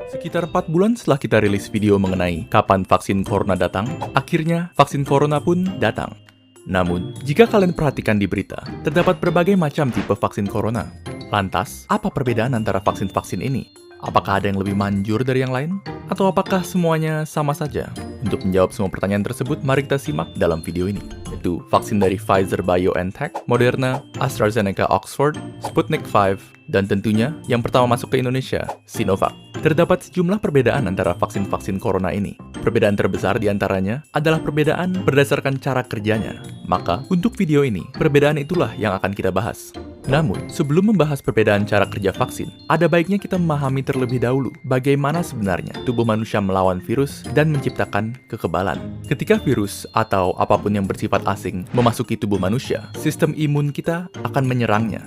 Sekitar 4 bulan setelah kita rilis video mengenai kapan vaksin corona datang, akhirnya vaksin corona pun datang. Namun, jika kalian perhatikan di berita, terdapat berbagai macam tipe vaksin corona. Lantas, apa perbedaan antara vaksin-vaksin ini? Apakah ada yang lebih manjur dari yang lain? Atau apakah semuanya sama saja? Untuk menjawab semua pertanyaan tersebut, mari kita simak dalam video ini. Yaitu vaksin dari Pfizer BioNTech, Moderna, AstraZeneca Oxford, Sputnik V, dan tentunya yang pertama masuk ke Indonesia, Sinovac. Terdapat sejumlah perbedaan antara vaksin-vaksin corona ini. Perbedaan terbesar di antaranya adalah perbedaan berdasarkan cara kerjanya. Maka, untuk video ini, perbedaan itulah yang akan kita bahas. Namun, sebelum membahas perbedaan cara kerja vaksin, ada baiknya kita memahami terlebih dahulu bagaimana sebenarnya tubuh manusia melawan virus dan menciptakan kekebalan. Ketika virus atau apapun yang bersifat asing memasuki tubuh manusia, sistem imun kita akan menyerangnya.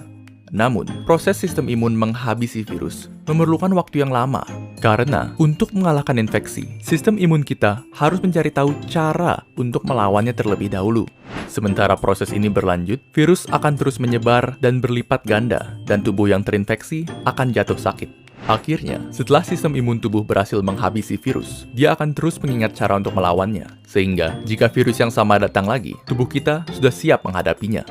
Namun, proses sistem imun menghabisi virus memerlukan waktu yang lama. Karena, untuk mengalahkan infeksi, sistem imun kita harus mencari tahu cara untuk melawannya terlebih dahulu. Sementara proses ini berlanjut, virus akan terus menyebar dan berlipat ganda, dan tubuh yang terinfeksi akan jatuh sakit. Akhirnya, setelah sistem imun tubuh berhasil menghabisi virus, dia akan terus mengingat cara untuk melawannya. Sehingga, jika virus yang sama datang lagi, tubuh kita sudah siap menghadapinya.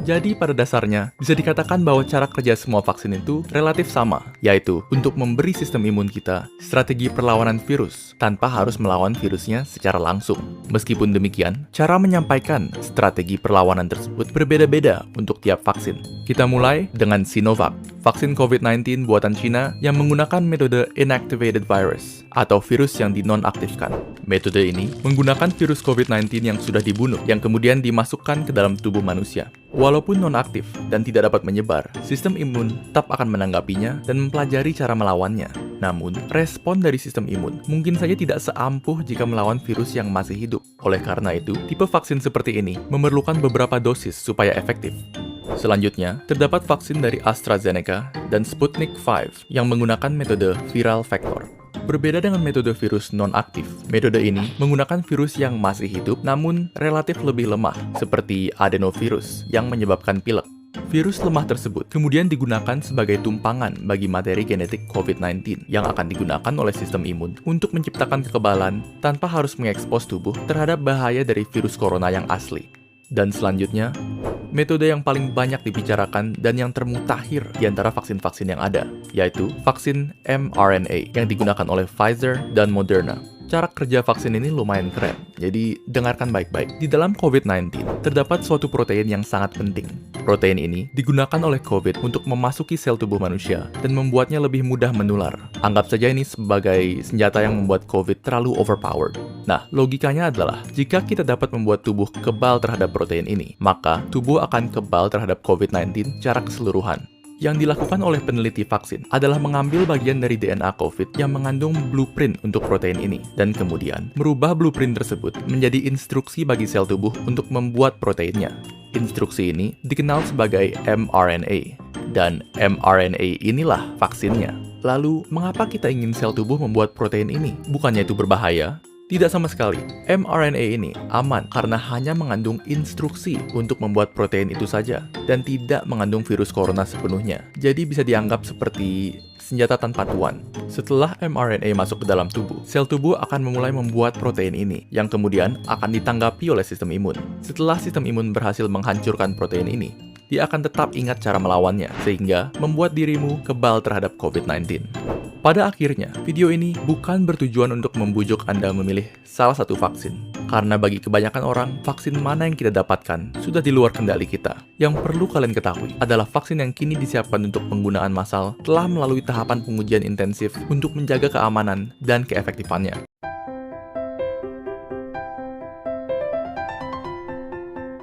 Jadi pada dasarnya, bisa dikatakan bahwa cara kerja semua vaksin itu relatif sama, yaitu untuk memberi sistem imun kita strategi perlawanan virus tanpa harus melawan virusnya secara langsung. Meskipun demikian, cara menyampaikan strategi perlawanan tersebut berbeda-beda untuk tiap vaksin. Kita mulai dengan Sinovac, vaksin COVID-19 buatan Cina yang menggunakan metode inactivated virus atau virus yang dinonaktifkan. Metode ini menggunakan virus COVID-19 yang sudah dibunuh yang kemudian dimasukkan ke dalam tubuh manusia. Walaupun nonaktif dan tidak dapat menyebar, sistem imun tetap akan menanggapinya dan mempelajari cara melawannya. Namun, respon dari sistem imun mungkin saja tidak seampuh jika melawan virus yang masih hidup. Oleh karena itu, tipe vaksin seperti ini memerlukan beberapa dosis supaya efektif. Selanjutnya, terdapat vaksin dari AstraZeneca dan Sputnik V yang menggunakan metode viral vector. Berbeda dengan metode virus non-aktif, metode ini menggunakan virus yang masih hidup namun relatif lebih lemah, seperti adenovirus yang menyebabkan pilek. Virus lemah tersebut kemudian digunakan sebagai tumpangan bagi materi genetik COVID-19 yang akan digunakan oleh sistem imun untuk menciptakan kekebalan tanpa harus mengekspos tubuh terhadap bahaya dari virus corona yang asli. Dan selanjutnya, metode yang paling banyak dibicarakan dan yang termutakhir di antara vaksin-vaksin yang ada, yaitu vaksin mRNA yang digunakan oleh Pfizer dan Moderna. Cara kerja vaksin ini lumayan keren, jadi dengarkan baik-baik. Di dalam COVID-19, terdapat suatu protein yang sangat penting. Protein ini digunakan oleh COVID untuk memasuki sel tubuh manusia dan membuatnya lebih mudah menular. Anggap saja ini sebagai senjata yang membuat COVID terlalu overpowered. Nah, logikanya adalah, jika kita dapat membuat tubuh kebal terhadap protein ini, maka tubuh akan kebal terhadap COVID-19 secara keseluruhan. Yang dilakukan oleh peneliti vaksin adalah mengambil bagian dari DNA COVID yang mengandung blueprint untuk protein ini, dan kemudian merubah blueprint tersebut menjadi instruksi bagi sel tubuh untuk membuat proteinnya. Instruksi ini dikenal sebagai mRNA, dan mRNA inilah vaksinnya. Lalu, mengapa kita ingin sel tubuh membuat protein ini? Bukannya itu berbahaya? Tidak sama sekali. mRNA ini aman karena hanya mengandung instruksi untuk membuat protein itu saja dan tidak mengandung virus corona sepenuhnya. Jadi bisa dianggap seperti senjata tanpa tuan. Setelah mRNA masuk ke dalam tubuh, sel tubuh akan memulai membuat protein ini yang kemudian akan ditanggapi oleh sistem imun. Setelah sistem imun berhasil menghancurkan protein ini, dia akan tetap ingat cara melawannya, sehingga membuat dirimu kebal terhadap COVID-19. Pada akhirnya, video ini bukan bertujuan untuk membujuk Anda memilih salah satu vaksin. Karena bagi kebanyakan orang, vaksin mana yang kita dapatkan sudah di luar kendali kita. Yang perlu kalian ketahui adalah vaksin yang kini disiapkan untuk penggunaan massal telah melalui tahapan pengujian intensif untuk menjaga keamanan dan keefektifannya.